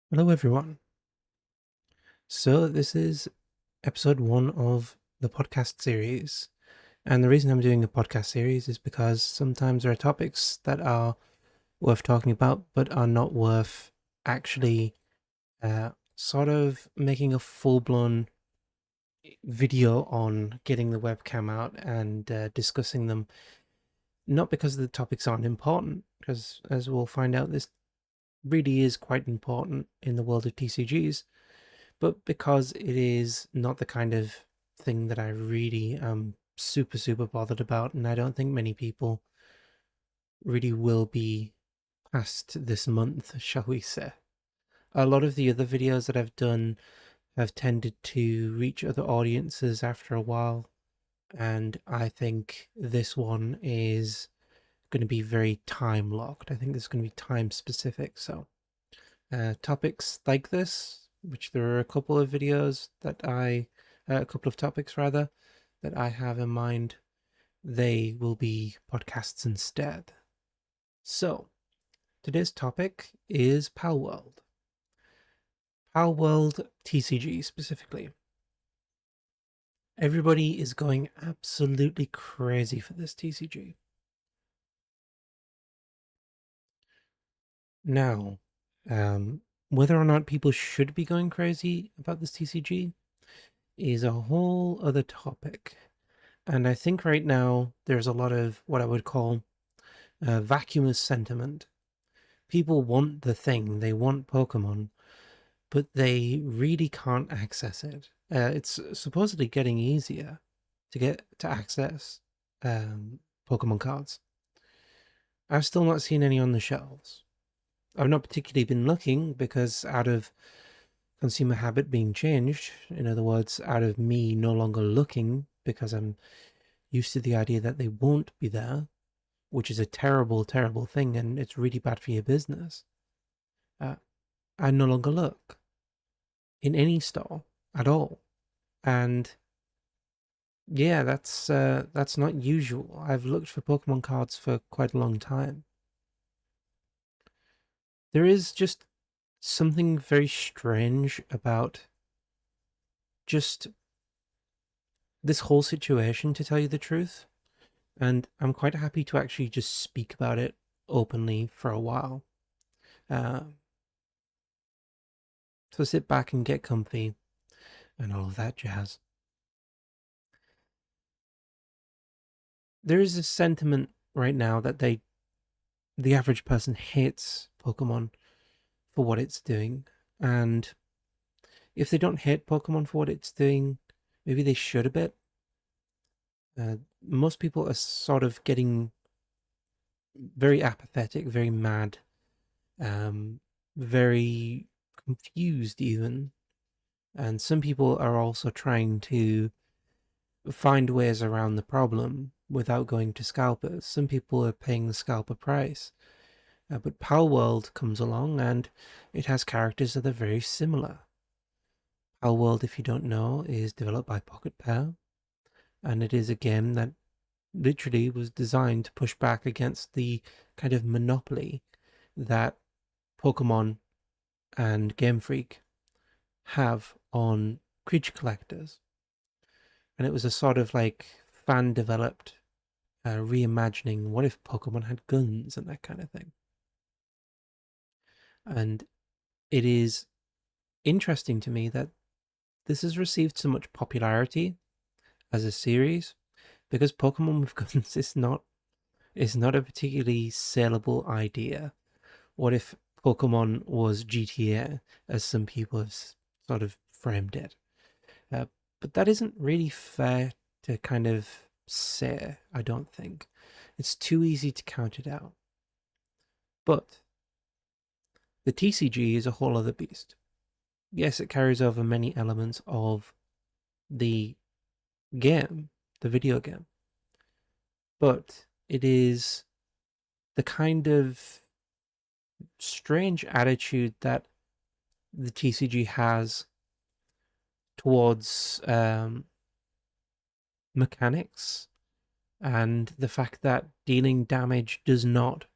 Hello, everyone. So, this is episode 1 of the podcast series. And the reason I'm doing a podcast series is because sometimes there are topics that are worth talking about, but are not worth actually sort of making a full blown video on getting the webcam out and discussing them. Not because the topics aren't important, because as we'll find out, this really is quite important in the world of TCGs. But because it is not the kind of thing that I really am super bothered about, and I don't think many people really will be past this month, shall we say. A lot of the other videos that I've done have tended to reach other audiences after a while, and I think this one is going to be very time locked. I think this is going to be time specific, so topics like this, which there are a couple of videos that a couple of topics rather, that I have in mind, they will be podcasts instead. So, today's topic is Palworld. Palworld TCG specifically. Everybody is going absolutely crazy for this TCG. Now, whether or not people should be going crazy about this TCG is a whole other topic. And I think right now there's a lot of what I would call vacuous sentiment. People want the thing, they want Pokemon, but they really can't access it. It's supposedly getting easier to get to access Pokemon cards. I've still not seen any on the shelves. I've not particularly been looking because out of consumer habit being changed, in other words, out of me no longer looking because I'm used to the idea that they won't be there, which is a terrible thing, and it's really bad for your business. I no longer look in any store at all, and yeah, that's not usual. I've looked for Pokemon cards for quite a long time. There is just something very strange about just this whole situation, to tell you the truth, and I'm quite happy to actually just speak about it openly for a while. Uh, so sit back and get comfy and all of that jazz. There is a sentiment right now that the average person hates Pokemon for what it's doing, and if they don't hate Pokemon for what it's doing, maybe they should a bit. Most people are sort of getting very apathetic, very mad, very confused even, and some people are also trying to find ways around the problem without going to scalpers. Some people are paying the scalper price. But Palworld comes along and it has characters that are very similar. Palworld, if you don't know, is developed by Pocket Pair, and it is a game that literally was designed to push back against the kind of monopoly that Pokemon and Game Freak have on creature collectors. And it was a sort of like fan developed reimagining what if Pokemon had guns and that kind of thing. And it is interesting to me that this has received so much popularity as a series because Pokemon with guns is not a particularly saleable idea. What if Pokemon was GTA, as some people have sort of framed it? Uh, but that isn't really fair to kind of say, I don't think. It's too easy to count it out. But the TCG is a whole other beast. Yes, it carries over many elements of the game, the video game, but it is the kind of strange attitude that the TCG has towards mechanics and the fact that dealing damage does not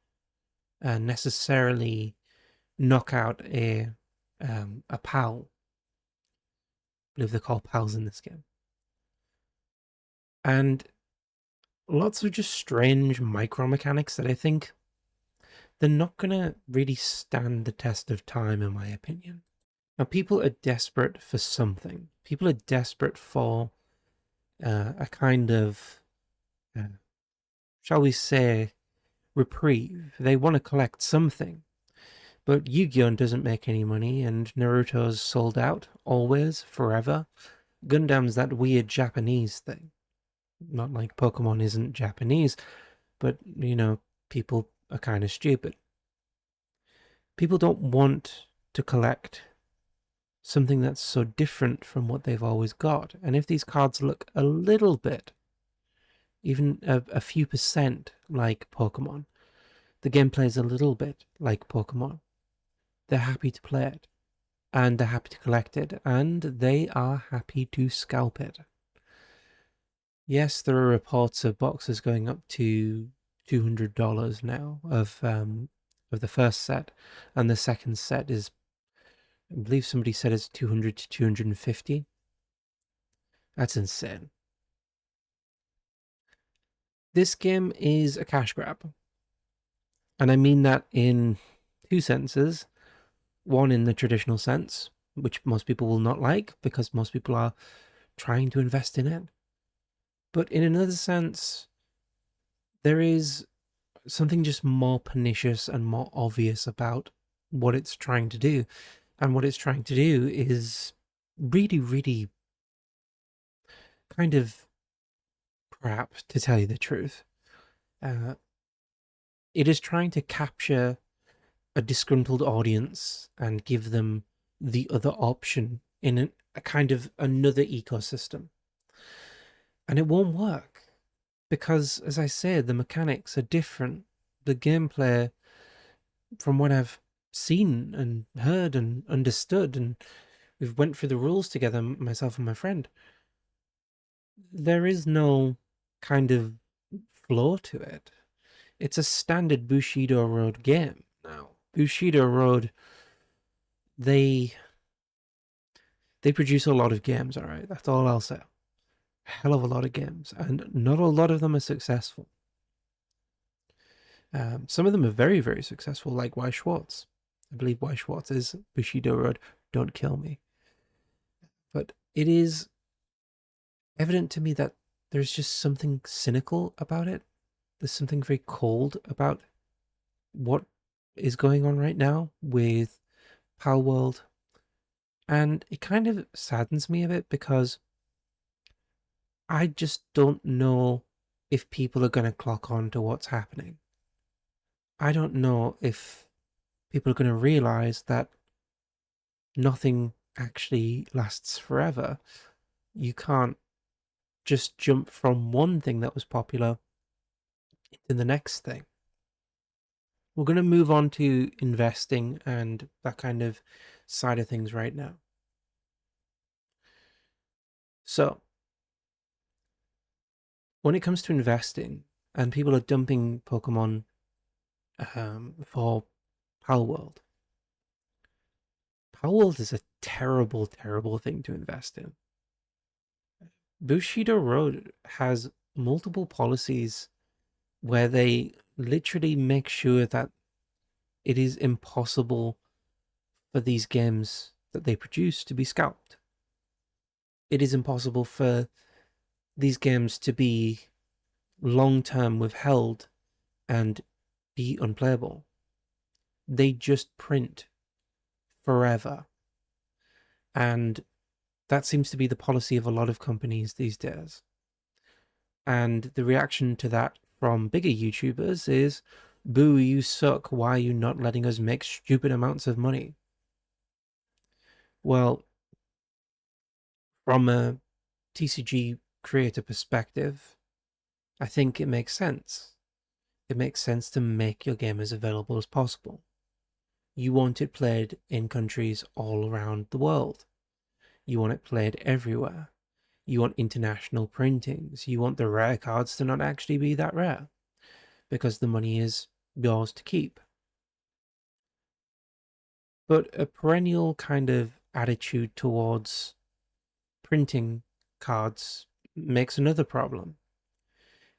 necessarily knock out a pal. I believe they're called pals in this game. And lots of just strange micro mechanics that I think they're not going to really stand the test of time, in my opinion. Now, people are desperate for something. People are desperate for a kind of, shall we say, reprieve. They want to collect something. But Yu-Gi-Oh! Doesn't make any money, and Naruto's sold out, always, forever. Gundam's that weird Japanese thing. Not like Pokemon isn't Japanese, but, people are kind of stupid. People don't want to collect something that's so different from what they've always got. And if these cards look a little bit, even a few percent like Pokemon, the gameplay is a little bit like Pokemon, they're happy to play it, and they're happy to collect it, and they are happy to scalp it. Yes, there are reports of boxes going up to $200 now of the first set, and the second set is, I believe somebody said it's 200 to 250. That's insane. This game is a cash grab, and I mean that in two senses. One, in the traditional sense, which most people will not like because most people are trying to invest in it. But in another sense, there is something just more pernicious and more obvious about what it's trying to do. And what it's trying to do is really, really kind of crap, to tell you the truth. It is trying to capture a disgruntled audience and give them the other option in a kind of another ecosystem. And it won't work because, as I said, the mechanics are different. The gameplay, from what I've seen and heard and understood, and we've went through the rules together, myself and my friend, there is no kind of flow to it. It's a standard Bushido Road game now. Bushido Road, they produce a lot of games, all right? That's all I'll say. Hell of a lot of games, and not a lot of them are successful. Some of them are very, very successful, like Y Schwartz. I believe Y Schwartz is Bushido Road. Don't kill me. But it is evident to me that there's just something cynical about it. There's something very cold about what is going on right now with Palworld. And it kind of saddens me a bit because I just don't know if people are going to clock on to what's happening. I don't know if people are going to realize that nothing actually lasts forever. You can't just jump from one thing that was popular into the next thing. We're going to move on to investing and that kind of side of things right now. So, when it comes to investing and people are dumping Pokemon for Palworld, Palworld is a terrible, terrible thing to invest in. Bushido Road has multiple policies where they literally make sure that it is impossible for these games that they produce to be scalped. It is impossible for these games to be long-term withheld and be unplayable. They just print forever. And that seems to be the policy of a lot of companies these days. And the reaction to that from bigger YouTubers is, boo, you suck, why are you not letting us make stupid amounts of money? Well, from a TCG creator perspective, I think it makes sense. It makes sense to make your game as available as possible. You want it played in countries all around the world. You want it played everywhere. You want international printings. You want the rare cards to not actually be that rare, because the money is yours to keep. But a perennial kind of attitude towards printing cards makes another problem.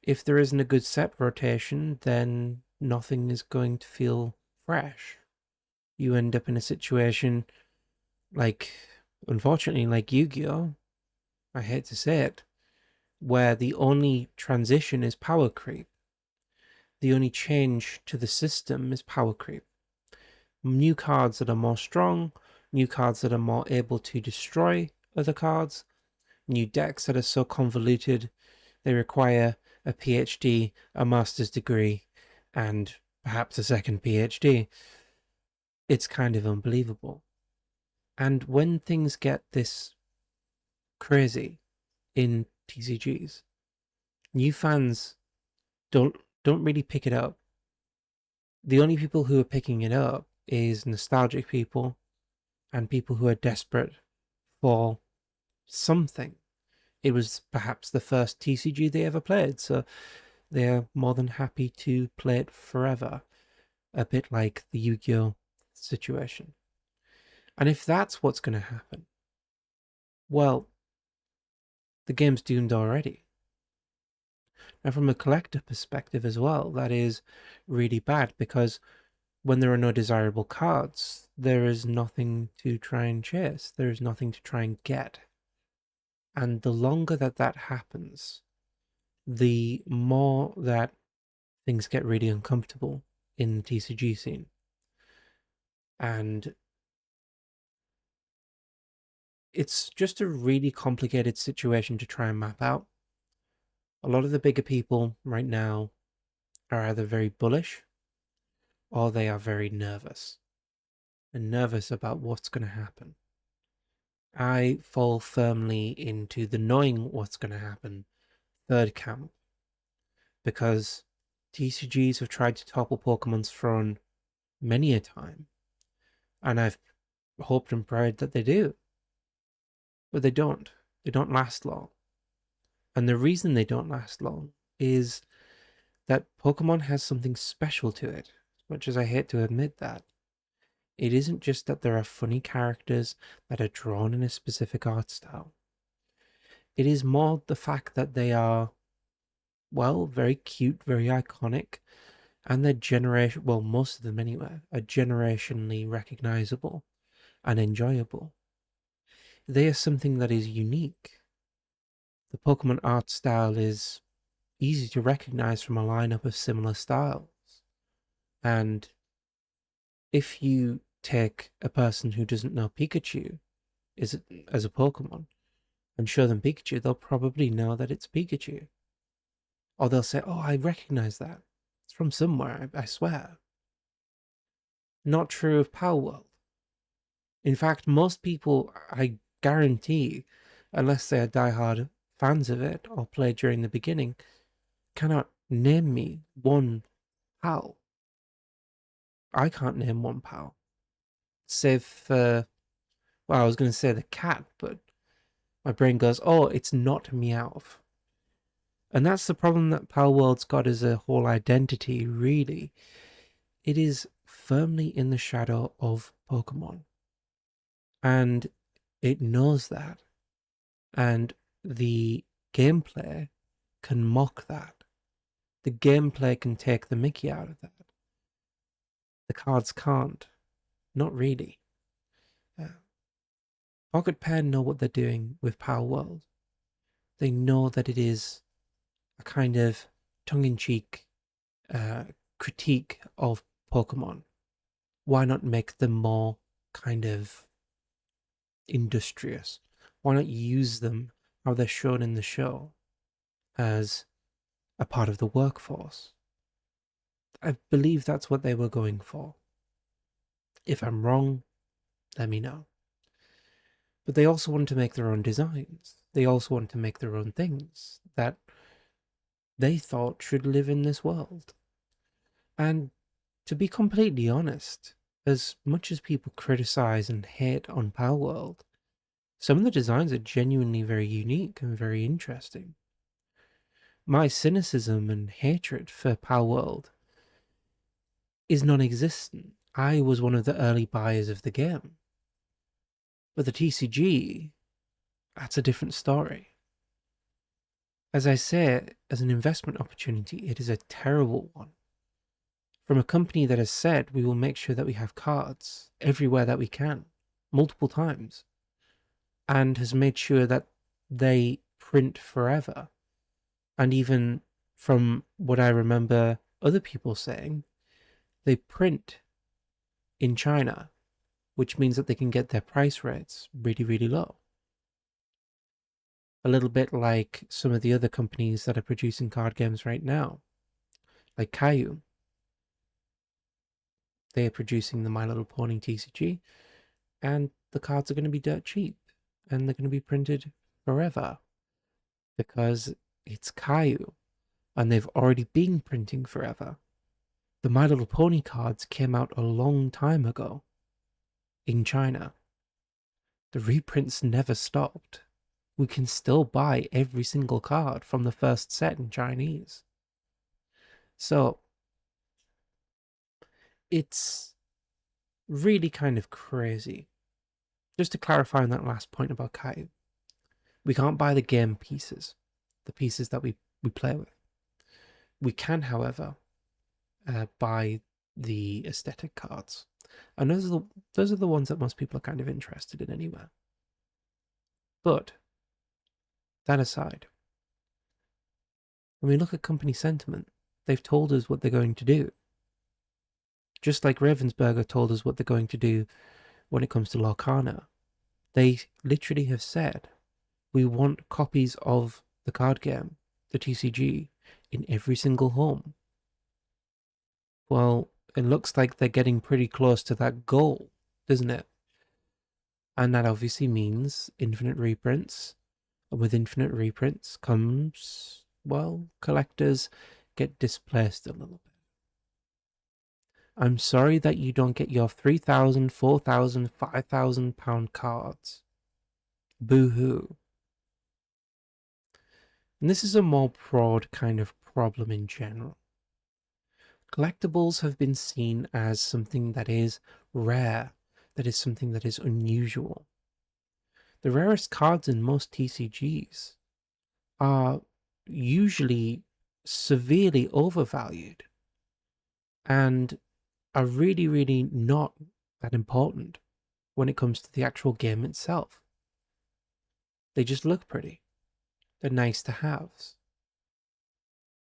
If there isn't a good set rotation, then nothing is going to feel fresh. You end up in a situation like, unfortunately, like Yu-Gi-Oh! I hate to say it, where the only transition is power creep. The only change to the system is power creep. New cards that are more strong, new cards that are more able to destroy other cards, new decks that are so convoluted they require a PhD, a master's degree, and perhaps a second PhD. It's kind of unbelievable. And when things get this crazy in TCGs, new fans don't don't really pick it up. The only people who are picking it up is nostalgic people and people who are desperate for something. It was perhaps the first TCG they ever played, so they're more than happy to play it forever, a bit like the Yu-Gi-Oh situation. And if that's what's going to happen, well, the game's doomed already. Now, from a collector perspective as well, that is really bad because when there are no desirable cards, there is nothing to try and chase. There is nothing to try and get. And the longer that that happens, the more that things get really uncomfortable in the TCG scene. And it's just a really complicated situation to try and map out. A lot of the bigger people right now are either very bullish or they are very nervous and nervous about what's going to happen. I fall firmly into the knowing what's going to happen third camp because TCGs have tried to topple Pokemon's throne many a time, and I've hoped and prayed that they do, but they don't. They don't last long. And the reason they don't last long is that Pokemon has something special to it, as much as I hate to admit that. It isn't just that there are funny characters that are drawn in a specific art style. It is more the fact that they are, well, very cute, very iconic, and they're well, most of them anyway, are generationally recognizable and enjoyable. They are something that is unique. The Pokemon art style is easy to recognize from a lineup of similar styles. And if you take a person who doesn't know Pikachu as a Pokemon and show them Pikachu, they'll probably know that it's Pikachu. Or they'll say, oh, I recognize that. It's from somewhere, I swear. Not true of Palworld. In fact, most people, I guarantee, unless they are diehard fans of it or played during the beginning, cannot name me one PAL. I can't name one PAL. Save for, well, I was going to say the cat, but my brain goes, oh, it's not Meowth. And that's the problem that Palworld's got as a whole identity, really. It is firmly in the shadow of Pokemon. And it knows that. And the gameplay can mock that. The gameplay can take the mickey out of that. The cards can't. Not really. Pocket Pen know what they're doing with Palworld. They know that it is a kind of tongue-in-cheek critique of Pokemon. Why not make them more kind of industrious? Why not use them how they're shown in the show as a part of the workforce? I believe that's what they were going for. If I'm wrong, let me know. But they also want to make their own designs. They also want to make their own things that they thought should live in this world. And to be completely honest, as much as people criticize and hate on Palworld, some of the designs are genuinely very unique and very interesting. My cynicism and hatred for Palworld is non-existent I was one of the early buyers of the game. But the TCG, that's a different story. As I say, as an investment opportunity, it is a terrible one. From a company that has said we will make sure that we have cards everywhere that we can, multiple times, and has made sure that they print forever. And even from what I remember other people saying, they print in China, which means that they can get their price rates really, really low. A little bit like some of the other companies that are producing card games right now, like Caillou. They are producing the My Little Pony TCG, and the cards are going to be dirt cheap, and they're going to be printed forever because it's Caillou, and they've already been printing forever. The My Little Pony cards came out a long time ago in China. The reprints never stopped. We can still buy every single card from the first set in Chinese. So it's really kind of crazy. Just to clarify on that last point about Caillou, we can't buy the game pieces, the pieces that we play with. We can, however, buy the aesthetic cards. And those are the ones that most people are kind of interested in anyway. But that aside, when we look at company sentiment, they've told us what they're going to do. Just like Ravensburger told us what they're going to do when it comes to Lorcana. They literally have said, we want copies of the card game, the TCG, in every single home. Well, it looks like they're getting pretty close to that goal, doesn't it? And that obviously means infinite reprints. And with infinite reprints comes, well, collectors get displaced a little bit. I'm sorry that you don't get your 3,000, 4,000, 5,000 pound cards. Boo-hoo. And this is a more broad kind of problem in general. Collectibles have been seen as something that is rare, that is something that is unusual. The rarest cards in most TCGs are usually severely overvalued and are really, really not that important when it comes to the actual game itself. They just look pretty. They're nice to haves.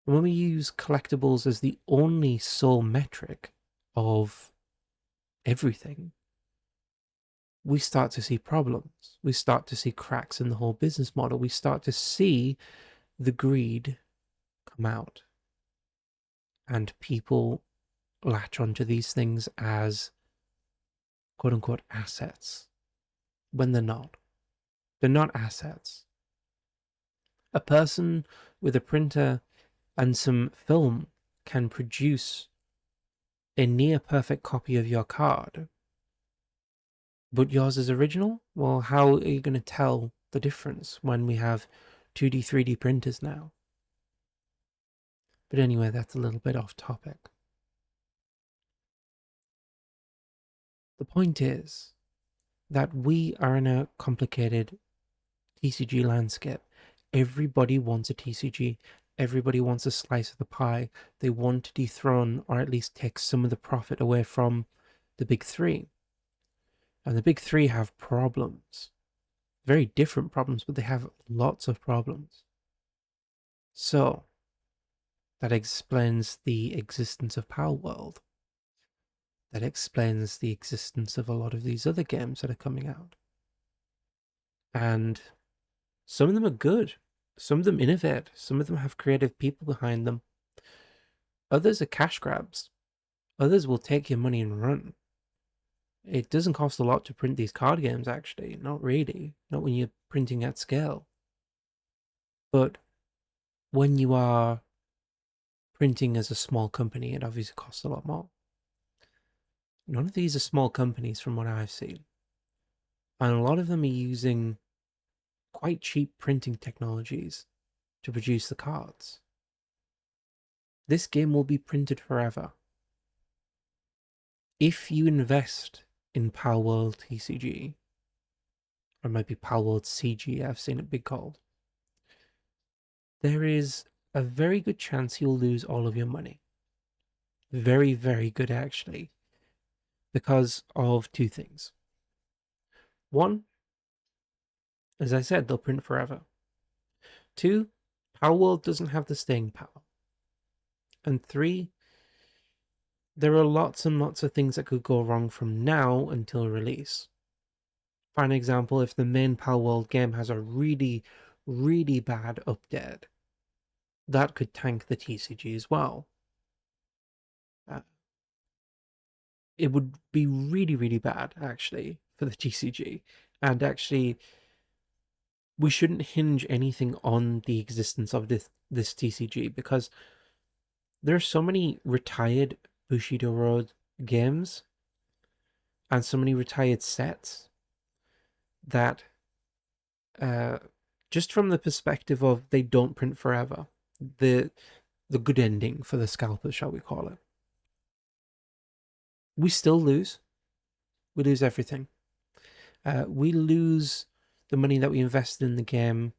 And when we use collectibles as the only sole metric of everything, we start to see problems. We start to see cracks in the whole business model. We start to see the greed come out. And people latch onto these things as quote unquote assets when they're not. They're not assets. A person with a printer and some film can produce a near perfect copy of your card, but yours is original? Well, how are you going to tell the difference when we have 2D, 3D printers now? But anyway, that's a little bit off topic. The point is that we are in a complicated TCG landscape. Everybody wants a TCG. Everybody wants a slice of the pie. They want to dethrone or at least take some of the profit away from the big three. And the big three have problems. Very different problems, but they have lots of problems. So, that explains the existence of Palworld. That explains the existence of a lot of these other games that are coming out. And some of them are good. Some of them innovate. Some of them have creative people behind them. Others are cash grabs. Others will take your money and run. It doesn't cost a lot to print these card games, actually. Not really. Not when you're printing at scale. But when you are printing as a small company, it obviously costs a lot more. None of these are small companies from what I've seen. And a lot of them are using quite cheap printing technologies to produce the cards. This game will be printed forever. if you invest in Palworld TCG, or maybe Palworld CG, I've seen it be called, there is a very good chance you'll lose all of your money. Very, very good, actually, because of two things. One, as I said, they'll print forever. Two, Palworld doesn't have the staying power. And three, there are lots and lots of things that could go wrong from now until release. For an example, if the main Palworld game has a really, really bad update, that could tank the TCG as well. It would be really, really bad, actually, for the TCG. And actually, we shouldn't hinge anything on the existence of this TCG, because there are so many retired Bushido Road games and so many retired sets that just from the perspective of they don't print forever, the good ending for the scalpers, shall we call it, we still lose. We lose everything. We lose the money that we invested in the game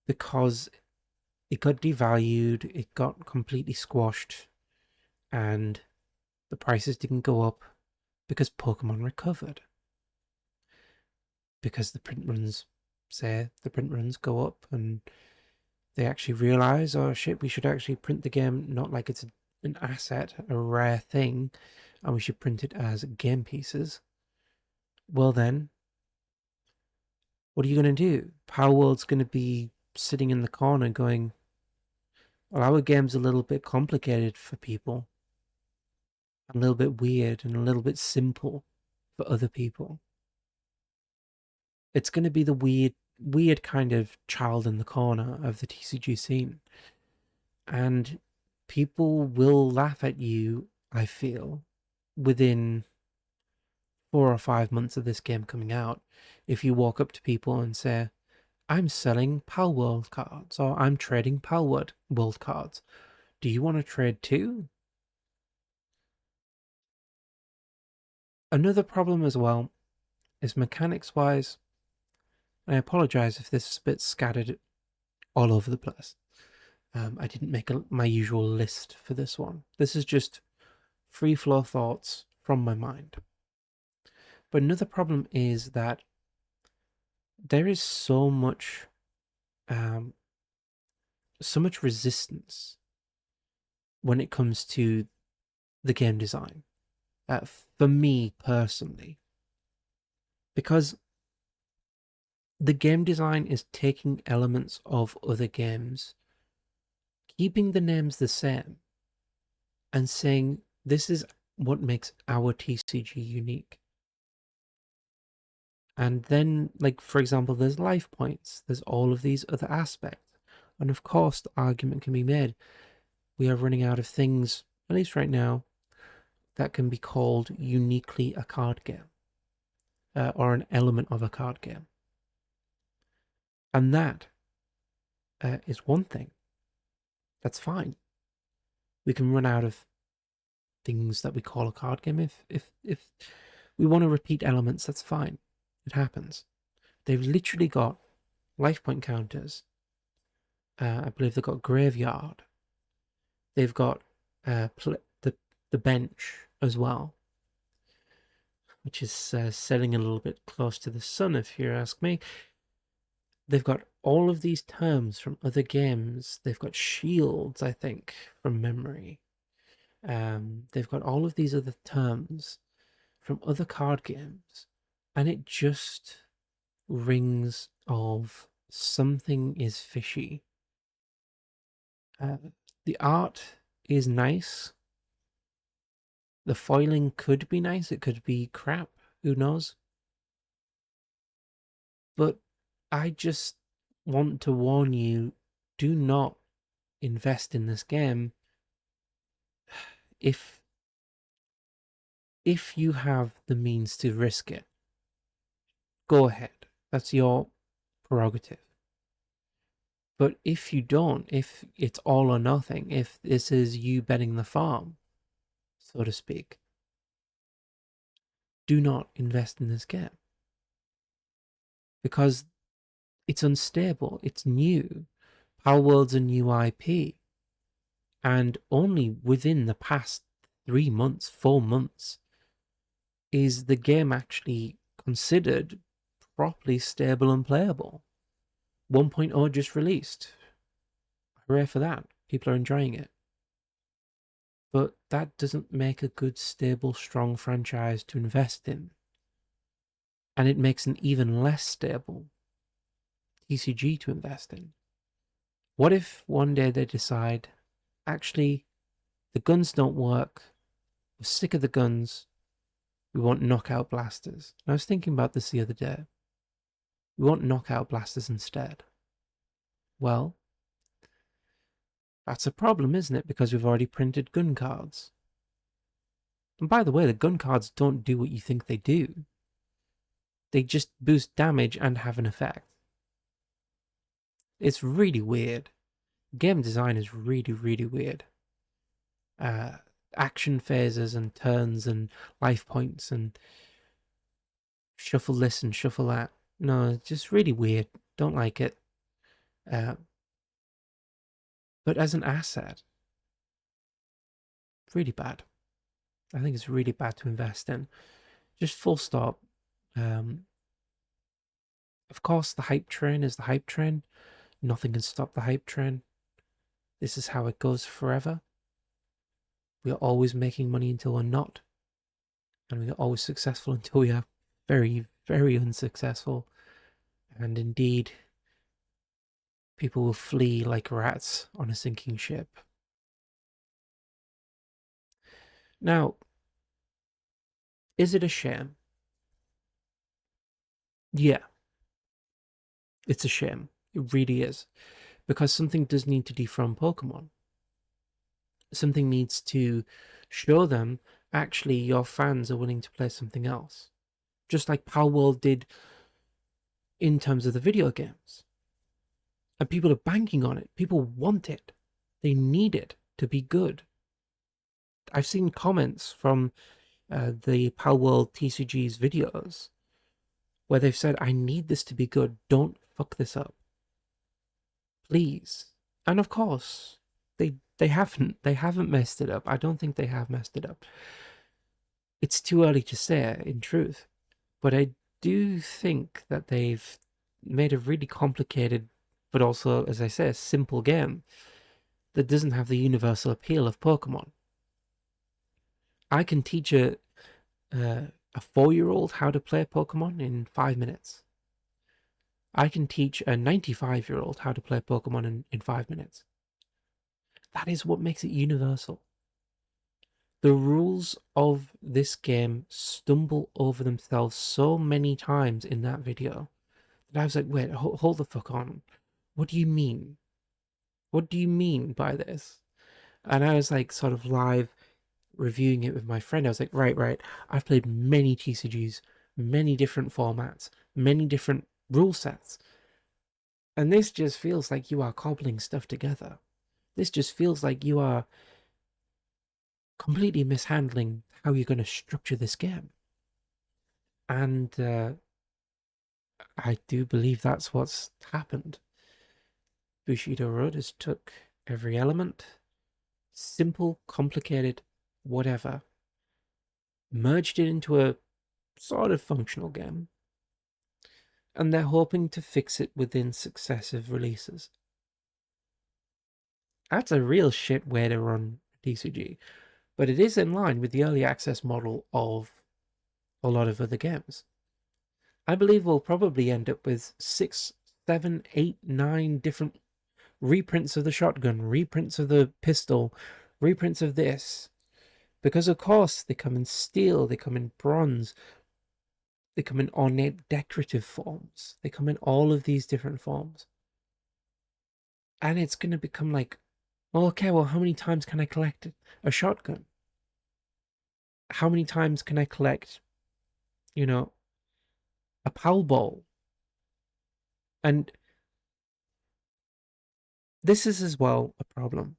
because it got devalued, it got completely squashed, and the prices didn't go up because Pokemon recovered. Because the print runs go up and they actually realize, oh shit, we should actually print the game not like it's an asset, a rare thing, and we should print it as game pieces. Well then, what are you going to do? Palworld's going to be sitting in the corner going, well, our game's a little bit complicated for people, a little bit weird and a little bit simple for other people. It's going to be the weird kind of child in the corner of the TCG scene. And people will laugh at you, I feel, within 4 or 5 months of this game coming out, if you walk up to people and say, I'm selling Palworld cards, or I'm trading Palworld World cards. Do you want to trade too? Another problem as well is mechanics-wise. I apologize if this is a bit scattered all over the place. I didn't make my usual list for this one. This is just free flow thoughts from my mind. But another problem is that there is so much resistance when it comes to the game design, for me personally, because the game design is taking elements of other games, keeping the names the same, and saying this is what makes our TCG unique. And then, like, for example, there's life points, there's all of these other aspects. And of course, the argument can be made, we are running out of things, at least right now, that can be called uniquely a card game, or an element of a card game. And that is one thing. That's fine. We can run out of things that we call a card game. If we want to repeat elements, that's fine. It happens. They've literally got life point counters. I believe they've got graveyard. They've got the bench as well, which is selling a little bit close to the sun, if you ask me. They've got all of these terms from other games. They've got shields, I think, from memory. They've got all of these other terms from other card games, and it just rings of something is fishy. The art is nice. The foiling could be nice. It could be crap. Who knows? But I just want to warn you, do not invest in this game if you have the means to risk it. Go ahead. That's your prerogative. But if you don't, if it's all or nothing, if this is you betting the farm, so to speak, do not invest in this game because it's unstable, it's new. Palworld's a new IP, and only within the past 3 months, 4 months, is the game actually considered properly stable and playable. 1.0 just released. Hooray for that. People are enjoying it. But that doesn't make a good, stable, strong franchise to invest in. And it makes an even less stable TCG to invest in. What if one day they decide, actually, the guns don't work, we're sick of the guns, we want knockout blasters? And I was thinking about this the other day. We want knockout blasters instead. Well, that's a problem, isn't it? Because we've already printed gun cards. And by the way, the gun cards don't do what you think they do. They just boost damage and have an effect. It's really weird. Game design is really, really weird. Action phases and turns and life points and shuffle this and shuffle that. No, it's just really weird. Don't like it. But as an asset, really bad. I think it's really bad to invest in. Just full stop. Of course, the hype train is the hype train. Nothing can stop the hype train. This is how it goes forever. We are always making money until we're not. And we are always successful until we are very, very unsuccessful. And indeed, people will flee like rats on a sinking ship. Now, is it a shame? Yeah. It's a shame. It really is. Because something does need to dethrone Pokemon. Something needs to show them, actually, your fans are willing to play something else. Just like Palworld did in terms of the video games. And people are banking on it. People want it. They need it to be good. I've seen comments from the Palworld TCG's videos where they've said, I need this to be good. Don't fuck this up. Please. And of course, they haven't. They haven't messed it up. I don't think they have messed it up. It's too early to say, in truth. But I do think that they've made a really complicated, but also, as I say, a simple game that doesn't have the universal appeal of Pokemon. I can teach a 4-year-old how to play Pokemon in 5 minutes. I can teach a 95-year-old how to play Pokemon in 5 minutes. That is what makes it universal. The rules of this game stumble over themselves so many times in that video that I was like, wait, hold the fuck on. What do you mean? What do you mean by this? And I was like sort of live reviewing it with my friend. I was like, right, I've played many TCGs, many different formats, many different rule sets. And this just feels like you are cobbling stuff together. This just feels like you are completely mishandling how you're going to structure this game. And I do believe that's what's happened. Bushido Road has took every element, simple, complicated, whatever, merged it into a sort of functional game, and they're hoping to fix it within successive releases. That's a real shit way to run TCG, but it is in line with the early access model of a lot of other games. I believe we'll probably end up with 6, 7, 8, 9 different reprints of the shotgun, reprints of the pistol, reprints of this. Because of course they come in steel, they come in bronze, they come in ornate decorative forms, they come in all of these different forms. And it's going to become like, well, okay, well, how many times can I collect a shotgun? How many times can I collect, a Palball? And this is as well a problem.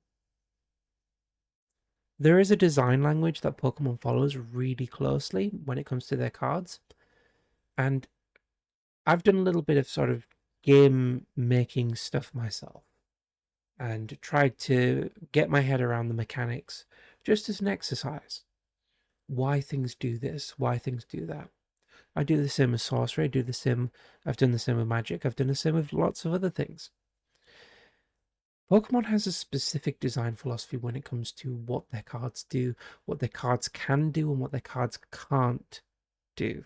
There is a design language that Pokemon follows really closely when it comes to their cards, and I've done a little bit of sort of game making stuff myself and tried to get my head around the mechanics just as an exercise. Why things do this, why things do that. I do the same with sorcery, I've done the same with magic, I've done the same with lots of other things. Pokemon has a specific design philosophy when it comes to what their cards do, what their cards can do, and what their cards can't do.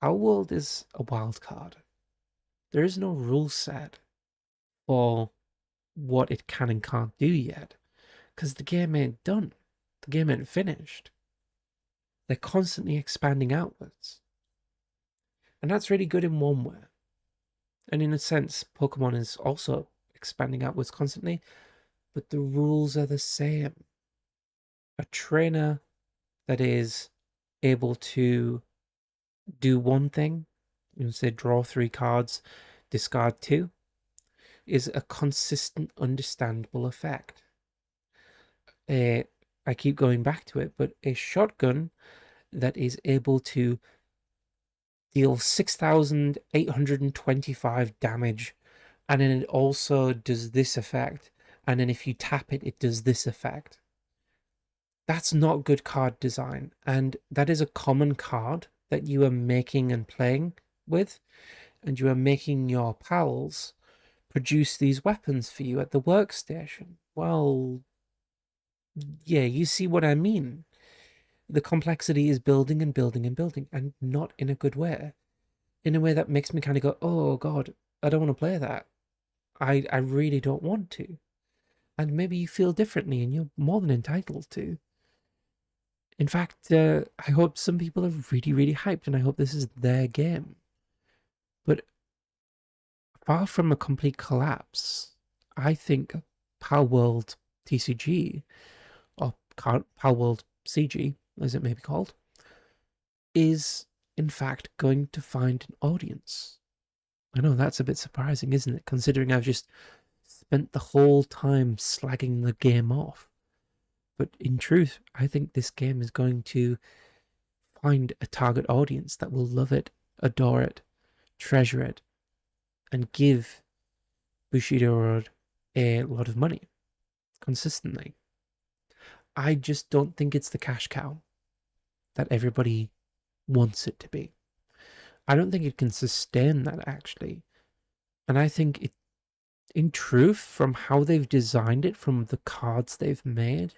Palworld is a wild card. There is no rule set for what it can and can't do yet, because the game ain't done. The game ain't finished. They're constantly expanding outwards. And that's really good in one way. And in a sense, Pokemon is also expanding outwards constantly, but the rules are the same. A trainer that is able to do one thing, say draw 3 cards, discard 2, is a consistent, understandable effect. I keep going back to it, but a shotgun that is able to deal 6,825 damage, and then it also does this effect, and then if you tap it, it does this effect. That's not good card design, and that is a common card that you are making and playing with, and you are making your pals produce these weapons for you at the workstation. Well, yeah, you see what I mean. The complexity is building and building and building, and not in a good way. In a way that makes me kind of go, oh God, I don't want to play that. I really don't want to. And maybe you feel differently, and you're more than entitled to. In fact, I hope some people are really, really hyped, and I hope this is their game. But far from a complete collapse, I think Palworld TCG, or Palworld CG, as it may be called, is in fact going to find an audience. I know that's a bit surprising, isn't it? Considering I've just spent the whole time slagging the game off. But in truth, I think this game is going to find a target audience that will love it, adore it, treasure it, and give Bushido Road a lot of money consistently. I just don't think it's the cash cow that everybody wants it to be. I don't think it can sustain that, actually. And I think it, in truth, from how they've designed it, from the cards they've made,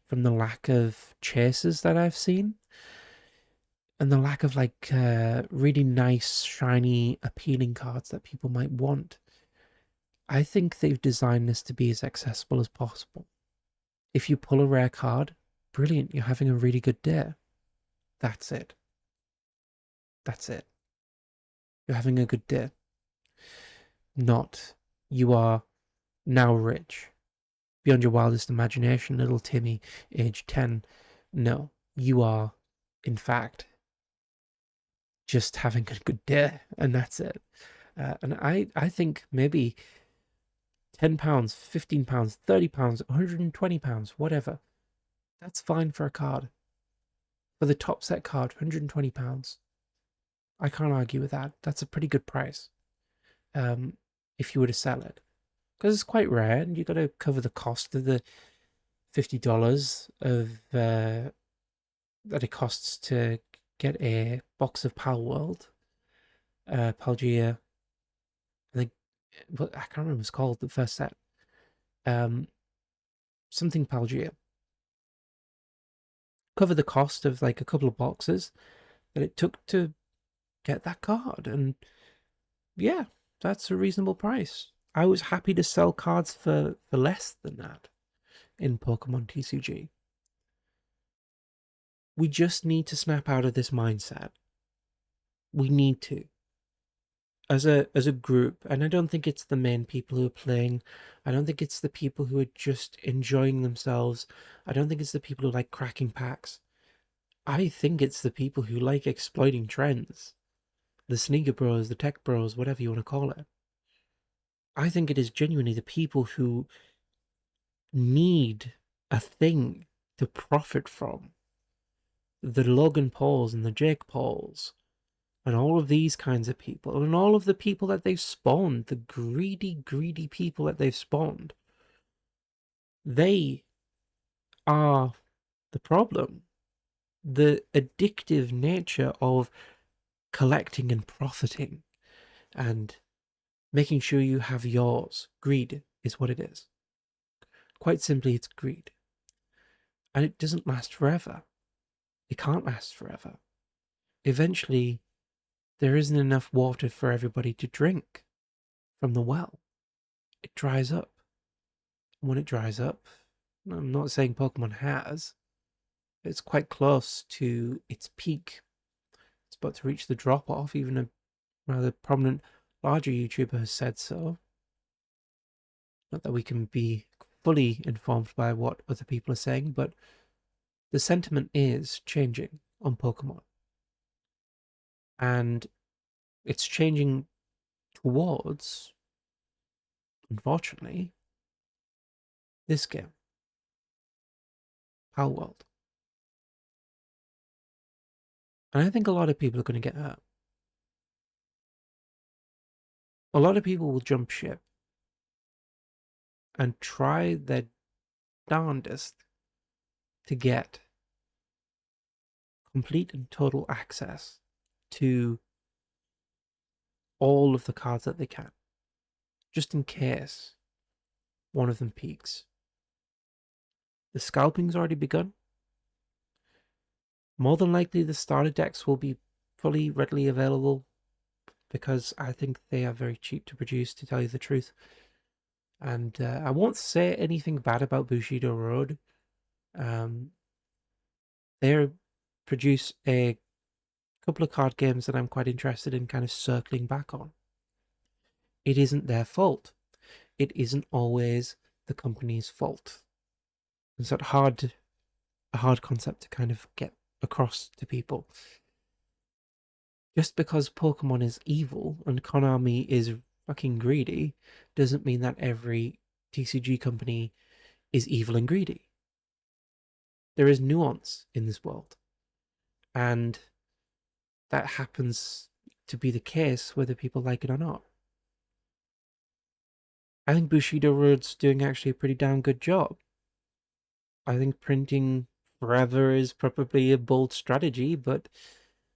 from the lack of chases that I've seen, and the lack of like really nice, shiny, appealing cards that people might want, I think they've designed this to be as accessible as possible. If you pull a rare card, brilliant, you're having a really good day. That's it. That's it. You're having a good day. Not, you are now rich. Beyond your wildest imagination, little Timmy, age 10. No, you are, in fact, just having a good day, and that's it. And I think maybe £10, £15, £30, £120, whatever. That's fine for a card. For the top set card, £120. I can't argue with that. That's a pretty good price. If you were to sell it. Because it's quite rare, and you've got to cover the cost of the $50 of that it costs to get a box of Palworld, Palgia. I think, but I can't remember what it's called. The first set, something Palgia. Cover the cost of like a couple of boxes that it took to get that card, and yeah, that's a reasonable price. I was happy to sell cards for less than that in Pokemon TCG. We just need to snap out of this mindset. We need to. As a group, and I don't think it's the main people who are playing. I don't think it's the people who are just enjoying themselves. I don't think it's the people who like cracking packs. I think it's the people who like exploiting trends. The sneaker bros, the tech bros, whatever you want to call it. I think it is genuinely the people who need a thing to profit from. The Logan Pauls and the Jake Pauls and all of these kinds of people and all of the people that they've spawned, the greedy, greedy people that they've spawned, they are the problem. The addictive nature of collecting and profiting and making sure you have yours. Greed is what it is. Quite simply, it's greed. And it doesn't last forever. It can't last forever. Eventually, there isn't enough water for everybody to drink from the well. It dries up. And when it dries up, I'm not saying Pokemon has, it's quite close to its peak. It's about to reach the drop off. Even a rather prominent, larger YouTuber has said so. Not that we can be fully informed by what other people are saying, but the sentiment is changing on Pokemon. And it's changing towards, unfortunately, this game, Palworld. And I think a lot of people are going to get hurt. A lot of people will jump ship and try their darndest to get complete and total access to all of the cards that they can, just in case one of them peaks. The scalping's already begun. More than likely, the starter decks will be fully readily available because I think they are very cheap to produce, to tell you the truth. And I won't say anything bad about Bushido Road. They produce a couple of card games that I'm quite interested in kind of circling back on. It isn't their fault. It isn't always the company's fault. It's a hard concept to kind of get across to people. Just because Pokemon is evil and Konami is fucking greedy doesn't mean that every TCG company is evil and greedy. There is nuance in this world. And that happens to be the case whether people like it or not. I think Bushido Road's doing actually a pretty damn good job. I think printing forever is probably a bold strategy, but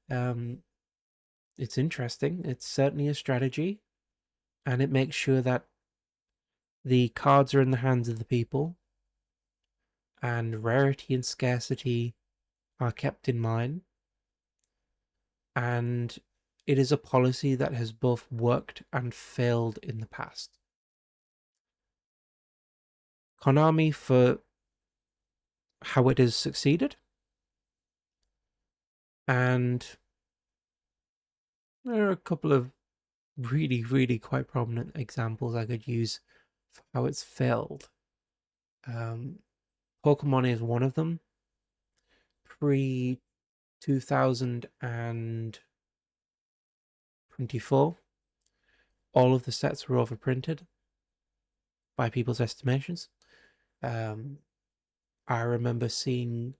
it's interesting. It's certainly a strategy, and it makes sure that the cards are in the hands of the people, and rarity and scarcity are kept in mind. And it is a policy that has both worked and failed in the past. Konami, for how it has succeeded, and there are a couple of really, really quite prominent examples I could use for how it's failed. Pokemon is one of them. Pre 2024, all of the sets were overprinted by people's estimations. I remember seeing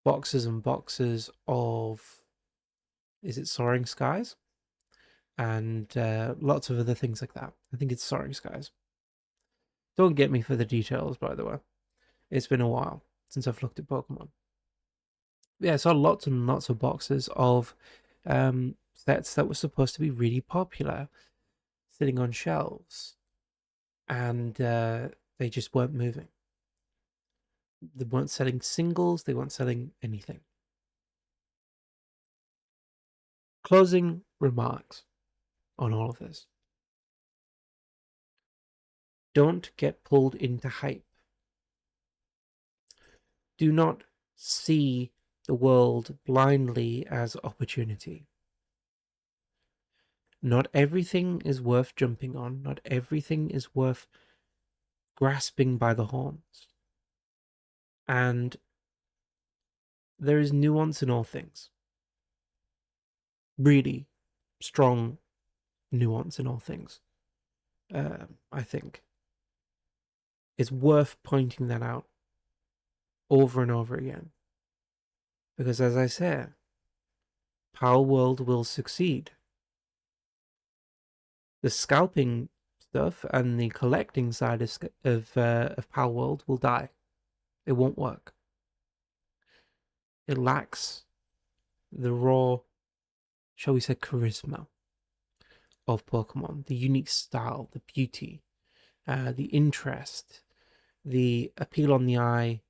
boxes and boxes of, is it Soaring Skies? And lots of other things like that. I think it's Soaring Skies. Don't get me for the details, by the way. It's been a while since I've looked at Pokemon. Yeah, I saw lots and lots of boxes of sets that were supposed to be really popular sitting on shelves. And they just weren't moving. They weren't selling singles, they weren't selling anything. Closing remarks on all of this. Don't get pulled into hype. Do not see the world blindly as opportunity. Not everything is worth jumping on. Not everything is worth grasping by the horns. And there is nuance in all things. Really strong nuance in all things. I think it's worth pointing that out over and over again. Because as I say, Palworld will succeed. The scalping stuff and the collecting side of Palworld will die. It won't work. It lacks the raw, shall we say, charisma of Pokemon, the unique style, the beauty, the interest, the appeal on the eye,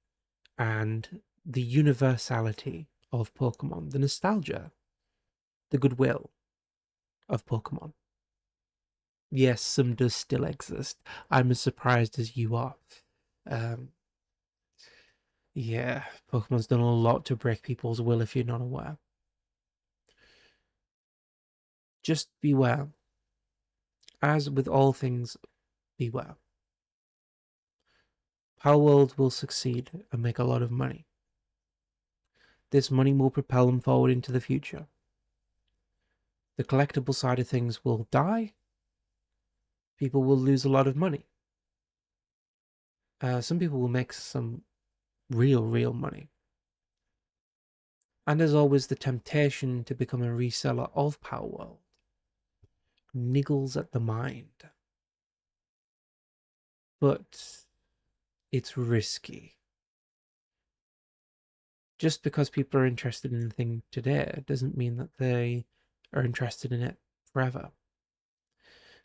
and the universality of Pokemon, the nostalgia, the goodwill of Pokemon. Yes, some does still exist. I'm as surprised as you are. Yeah, Pokemon's done a lot to break people's will if you're not aware. Just beware. As with all things, beware. Palworld will succeed and make a lot of money. This money will propel them forward into the future. The collectible side of things will die. People will lose a lot of money. Some people will make some real money. And there's always the temptation to become a reseller of Palworld. Niggles at the mind. But it's risky. Just because people are interested in the thing today doesn't mean that they are interested in it forever.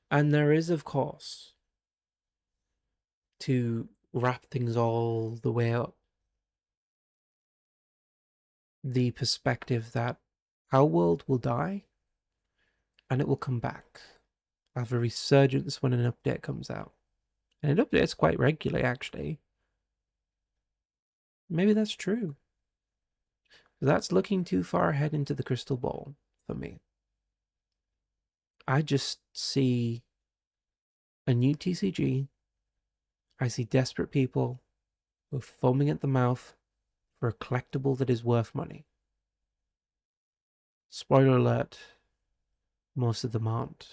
And there is, of course, to wrap things all the way up, the perspective that our world will die and it will come back. Have a resurgence when an update comes out. And it updates quite regularly, actually. Maybe that's true. That's looking too far ahead into the crystal ball for me. I just see a new TCG. I see desperate people who are foaming at the mouth for a collectible that is worth money. Spoiler alert, most of them aren't.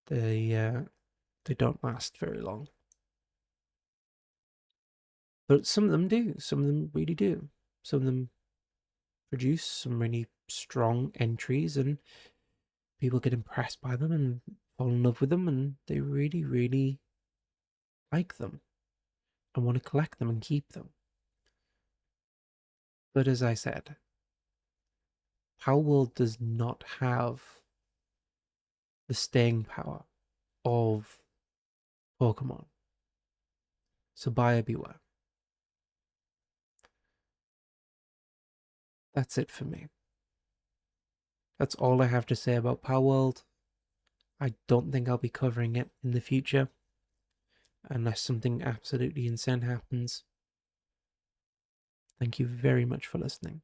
They don't last very long. But some of them do. Some of them really do. Some of them produce some really strong entries, and people get impressed by them and fall in love with them, and they really like them and want to collect them and keep them. But as I said, Palworld does not have the staying power of Pokemon. So buyer beware. That's it for me. That's all I have to say about Palworld. I don't think I'll be covering it in the future, unless something absolutely insane happens. Thank you very much for listening.